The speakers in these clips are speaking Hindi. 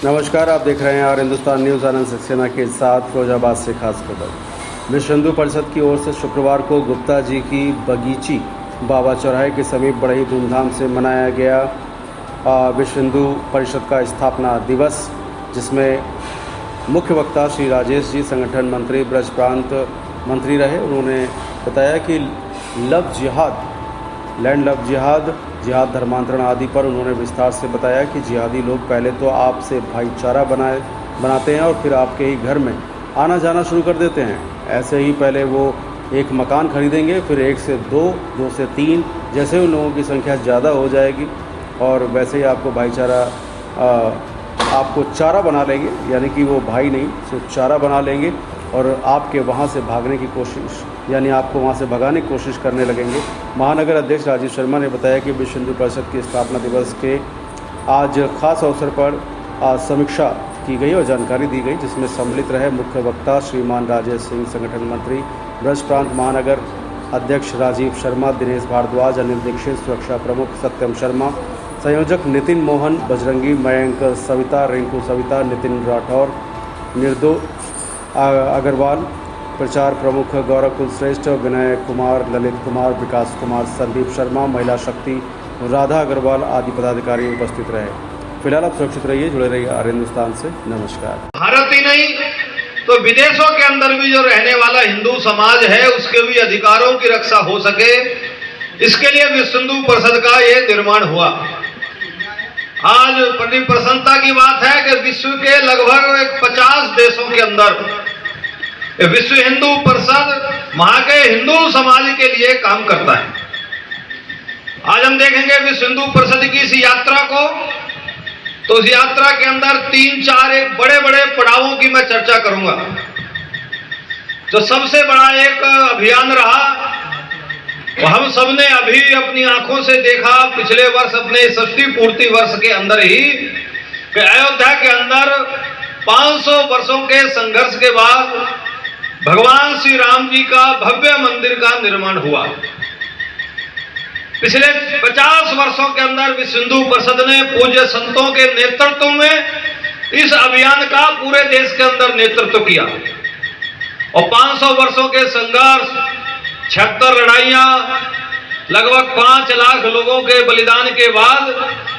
नमस्कार, आप देख रहे हैं और हिंदुस्तान न्यूज़ आनंद सक्सेना के साथ फिरोजाबाद से खास खबर। विश्व हिंदू परिषद की ओर से शुक्रवार को गुप्ता जी की बगीची बाबा चौराहे के समीप बड़े ही धूमधाम से मनाया गया विश्व हिंदू परिषद का स्थापना दिवस, जिसमें मुख्य वक्ता श्री राजेश जी संगठन मंत्री ब्रज प्रांत मंत्री रहे। उन्होंने बताया कि लव जिहाद, लैंड लव जिहाद, जिहाद धर्मांतरण आदि पर उन्होंने विस्तार से बताया कि जिहादी लोग पहले तो आपसे भाईचारा बनाते हैं और फिर आपके ही घर में आना जाना शुरू कर देते हैं। ऐसे ही पहले वो एक मकान खरीदेंगे, फिर 1 से 2, 2 से 3, जैसे उन लोगों की संख्या ज़्यादा हो जाएगी और वैसे ही आपको भाईचारा आपको चारा बना लेंगे, यानी कि वो भाई नहीं सिर्फ चारा बना लेंगे और आपके वहाँ से भागने की कोशिश, यानी आपको वहाँ से भगाने की कोशिश करने लगेंगे। महानगर अध्यक्ष राजीव शर्मा ने बताया कि विश्व हिंदू परिषद की स्थापना दिवस के आज खास अवसर पर समीक्षा की गई और जानकारी दी गई, जिसमें सम्मिलित रहे मुख्य वक्ता श्रीमान राजेश सिंह, संगठन मंत्री ब्रज प्रांत, महानगर अध्यक्ष राजीव शर्मा, दिनेश भारद्वाज, अनिल दीक्षित, सुरक्षा प्रमुख सत्यम शर्मा, संयोजक नितिन मोहन, बजरंगी, मयंक सविता, रिंकू सविता, नितिन राठौर, निर्दो अग्रवाल, प्रचार प्रमुख गौरव कुलश्रेष्ठ, विनय कुमार, ललित कुमार, विकास कुमार, संदीप शर्मा, महिला शक्ति राधा अग्रवाल आदि पदाधिकारी उपस्थित रहे। फिलहाल आप सुरक्षित रहिए, जुड़े रहिए आर हिंदुस्तान से। नमस्कार। भारत ही नहीं तो विदेशों के अंदर भी जो रहने वाला हिंदू समाज है उसके भी अधिकारों की रक्षा हो सके, इसके लिए विश्व हिंदू परिषद का ये निर्माण हुआ। आज बड़ी प्रसन्नता की बात है कि विश्व के लगभग 50 देशों के अंदर विश्व हिंदू परिषद वहां के हिंदू समाज के लिए काम करता है। आज हम देखेंगे विश्व हिंदू परिषद की इस यात्रा को, तो इस यात्रा के अंदर 3-4 एक बड़े बड़े पड़ावों की मैं चर्चा करूंगा। जो सबसे बड़ा एक अभियान रहा वो हम सबने अभी अपनी आंखों से देखा पिछले वर्ष अपने षष्ठी पूर्ति वर्ष के अंदर ही कि अयोध्या के अंदर 500 वर्षों के संघर्ष के बाद भगवान श्री राम जी का भव्य मंदिर का निर्माण हुआ। पिछले 50 वर्षों के अंदर विश्व हिंदू परिषद ने पूज्य संतों के नेतृत्व में इस अभियान का पूरे देश के अंदर नेतृत्व किया और 500 वर्षों के संघर्ष, 76 लड़ाइयां, लगभग 5 लाख लोगों के बलिदान के बाद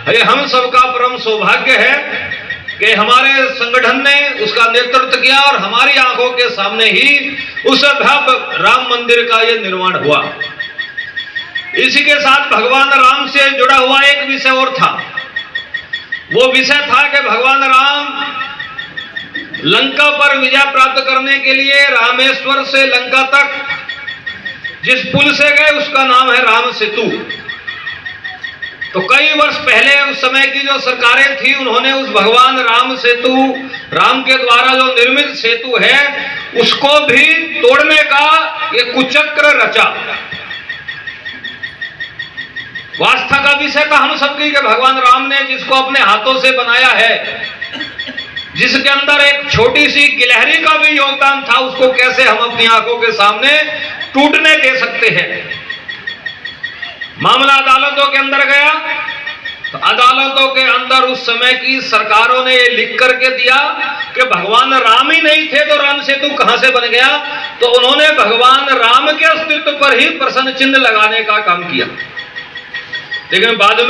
ये हम सबका परम सौभाग्य है कि हमारे संगठन ने उसका नेतृत्व किया और हमारी आंखों के सामने ही उस भव्य राम मंदिर का ये निर्माण हुआ। इसी के साथ भगवान राम से जुड़ा हुआ एक विषय और था। वो विषय था कि भगवान राम लंका पर विजय प्राप्त करने के लिए रामेश्वर से लंका तक जिस पुल से गए उसका नाम है राम सेतु। तो कई वर्ष पहले उस समय की जो सरकारें थी उन्होंने उस भगवान राम सेतु, राम के द्वारा जो निर्मित सेतु है, उसको भी तोड़ने का एक कुचक्र रचा। वास्ता का विषय था हम सबकी कि भगवान राम ने जिसको अपने हाथों से बनाया है, जिसके अंदर एक छोटी सी गिलहरी का भी योगदान था, उसको कैसे हम अपनी आंखों के सामने टूटने दे सकते हैं। मामला अदालतों के अंदर गया तो अदालतों के अंदर उस समय की सरकारों ने ये लिख करके दिया कि भगवान राम ही नहीं थे तो राम सेतु कहां से बन गया। तो उन्होंने भगवान राम के अस्तित्व पर ही प्रश्न चिन्ह लगाने का काम किया। लेकिन बाद में